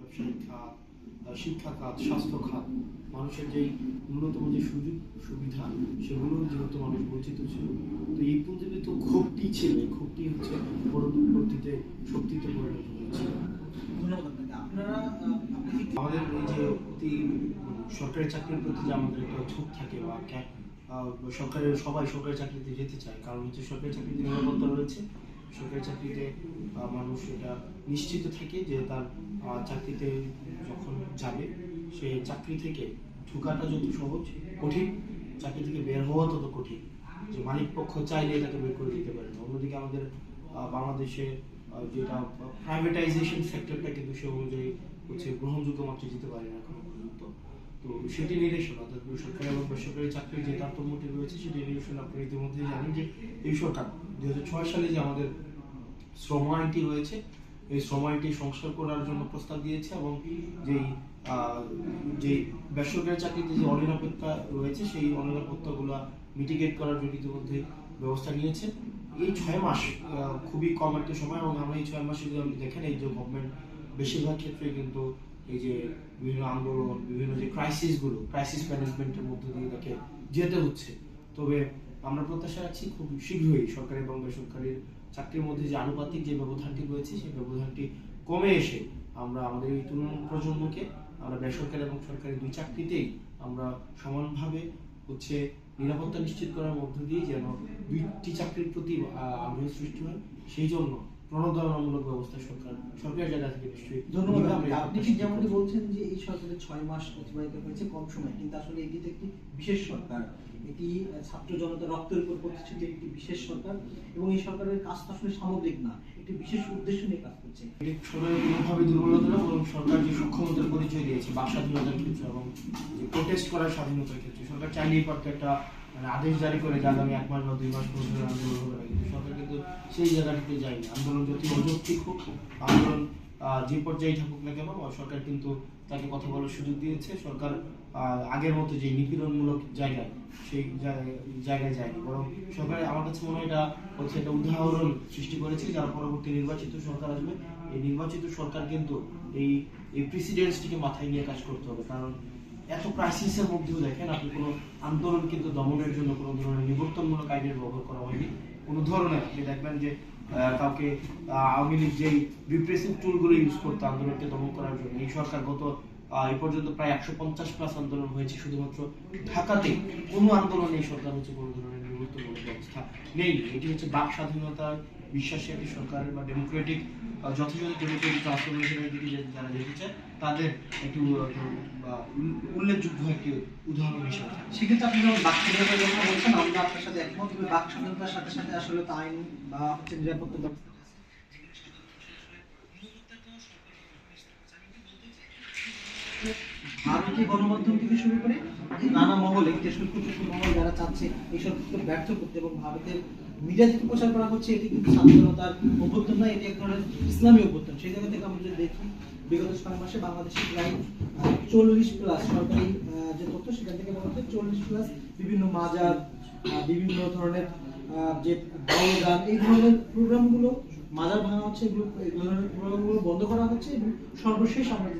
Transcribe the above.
ব্যবসায়িক খাত, শিক্ষা খাত, স্বাস্থ্য খাত, মানুষের যেই ন্যূনতম যে সুযোগ সুবিধা সেগুলো যেহেতু মানুষ বঞ্চিত ছিল, তো এই পুঁজিতে তো ক্ষোভটি ছিল, এই ক্ষোভটি হচ্ছে পরবর্তীতে শক্তিতে পরিণত হয়েছিল। ধন্যবাদ আপনাকে। আপনারা আমাদের এই যে অতি সরকারি চাকরির প্রতি যে আমাদের একটা ঝোঁক থাকে বা সবাই সরকারি চাকরিতে যেতে চায়, কারণ হচ্ছে সরকারি চাকরিতে নিরাপত্তা রয়েছে। সরকারি চাকরিতে মানুষ এটা নিশ্চিত থাকে যে তার চাকরিতে যখন যাবে সে চাকরি থেকে ঢোকাটা যত সহজ, কঠিন, চাকরি থেকে বের হওয়া তত কঠিন, যে মালিক পক্ষ চাইলে তাকে বের করে দিতে পারে না। অন্যদিকে আমাদের বাংলাদেশে যেটা প্রাইভেটাইজেশন সেক্টরটা কিন্তু সে অনুযায়ী হচ্ছে গ্রহণযোগ্য মাত্রায় যেতে পারে না এখনো পর্যন্ত। তো সেটি নিরসন, অর্থাৎ সরকারি এবং বেসরকারি চাকরির যে তারতম্যটি রয়েছে সেটি নিরসন আপনি ইতিমধ্যেই জানেন যে এই সরকার 2006 সালে যে আমাদের শ্রম আইনটি রয়েছে, এই শ্রম আইনটি সংস্কার করার জন্য প্রস্তাব দিয়েছে এবং যে বেসরকারি চাকরিতে যে অনিরাপত্তা রয়েছে সেই অনিরাপত্তাগুলো মিটিগেট করার জন্য ইতিমধ্যে ব্যবস্থা নিয়েছে। এই 6 মাস খুবই কম একটা সময়, এবং আমরা এই 6 মাসে যদি আপনি দেখেন এই যে গভর্নমেন্ট বেশিরভাগ ক্ষেত্রে কিন্তু এই যে বিভিন্ন আন্দোলন, বিভিন্ন যে ক্রাইসিস ম্যানেজমেন্টের মধ্যে দিয়ে তাকে যেতে হচ্ছে। তবে আমরা প্রত্যাশা রাখছি খুব শীঘ্রই সরকারি এবং বেসরকারি চাকরির মধ্যে যে আনুপাতিক যে ব্যবধানটি রয়েছে সেই ব্যবধানটি কমে এসে আমরা আমাদের এই তরুণ প্রজন্মকে আমরা বেসরকারি এবং সরকারি দুই চাকরিতেই আমরা সমানভাবে হচ্ছে নিরাপত্তা নিশ্চিত করার মধ্য দিয়ে যেন দুইটি চাকরির প্রতি আগ্রহ সৃষ্টি হয়, সেই জন্য প্রণোদনামূলক ব্যবস্থা সরকারের জায়গা থেকে নিশ্চয়ই। ধন্যবাদ। আপনি ঠিক যেমনটি বলছেন যে এই সরকারের 6 মাস অতিবাহিত হয়েছে কম সময়, কিন্তু আসলে এটি তো একটি বিশেষ সরকার, এটি ছাত্র জনতার রক্তের উপর প্রতিষ্ঠিত একটি বিশেষ সরকার, এবং এই সরকারের কাজ তো আসলে সামগ্রিক না, একটি বিশেষ উদ্দেশ্য নিয়ে কাজ করছে। সরকারের কোনোভাবে দুর্বলতা না, বরং সরকার যে সক্ষমতার পরিচয় দিয়েছে বাক স্বাধীনতার ক্ষেত্রে এবং যে প্রোটেস্ট করার স্বাধীনতার ক্ষেত্রে, সরকার চাইলেই পারতো একটা আদেশ জারি করে যে আগামী 1 মাস বা 2 মাস পর্যন্ত আন্দোলন হবে না, কিন্তু সরকার কিন্তু সেই জায়গাটিতে যায়নি। আন্দোলন যত অযৌক্তিক হোক, আন্দোলন যে পর্যায়ে থাকুক না কেন, সরকার কিন্তু তাকে কথা বলার সুযোগ দিয়েছে। সরকার আগের মতো যে নিপীড়নমূলক জায়গায় সেই জায়গায় যায়নি, বরং সরকার আমার কাছে মনে হয় এটা হচ্ছে একটা উদাহরণ সৃষ্টি করেছে। যারা পরবর্তী নির্বাচিত সরকার আসবে, এই নির্বাচিত সরকার কিন্তু এই প্রেসিডেন্সটিকে মাথায় নিয়ে কাজ করতে হবে, কারণ এত ক্রাইসিসের মধ্যেও দেখেন আপনি কোনো আন্দোলন কিন্তু দমনের জন্য কোনো ধরনের নিবর্তনমূলক আইনের ব্যবহার করা হয়নি। কোনো ধরনের আপনি দেখবেন যে কাউকে আওয়ামী লীগ যেই রিপ্রেসিভ টুলগুলো ইউজ করতো আন্দোলনকে দমন করার জন্য, এই সরকার গত এই পর্যন্ত প্রায় 150+ আন্দোলন হয়েছে। শুধুমাত্র ঢাকাতে কোনো আন্দোলন এই সরকার হচ্ছে কোনো ধরনের নিবর্তনমূলক ব্যবস্থা নেই। এটি হচ্ছে বাক স্বাধীনতার বিশ্বাসী একটি সরকারের বা ডেমোক্রেটিক যথাযথ ডেমোক্রেটিক ট্রান্সফরমেশনের দিকে যারা যেতে চায় তাদের একটি উল্লেখযোগ্য একটি উদাহরণ হিসেবে। সেক্ষেত্রে আপনি যখন বাক স্বাধীনতার কথা বলছেন, আমরা আপনার সাথে একমত। তবে বাক স্বাধীনতার সাথে সাথে আসলে তো আইন বা হচ্ছে নিরাপত্তা ব্যবস্থা ভারতীয় গণমাধ্যম থেকে শুরু করে নানা মহলে মহল যারা চাচ্ছে এইসব ব্যর্থ করতে, এবং ভারতের মিডিয়া থেকে প্রচার করা হচ্ছে এটি কিন্তু স্বাধীনতার অভ্যুত্থান না, এটি এক ধরনের ইসলামী অভ্যুত্থান। সেই জায়গা থেকে আমরা যদি দেখি বিগত 6 মাসে বাংলাদেশে প্রায় 40+ সরকারি যে তথ্য সেখান থেকে বলা হচ্ছে 40+ বিভিন্ন মাজার, বিভিন্ন ধরনের যে গান, এই ধরনের প্রোগ্রামগুলো, মাজার ভাঙা হচ্ছে, এই ধরনের প্রোগ্রামগুলো বন্ধ করা হচ্ছে। এবং সর্বশেষ আমরা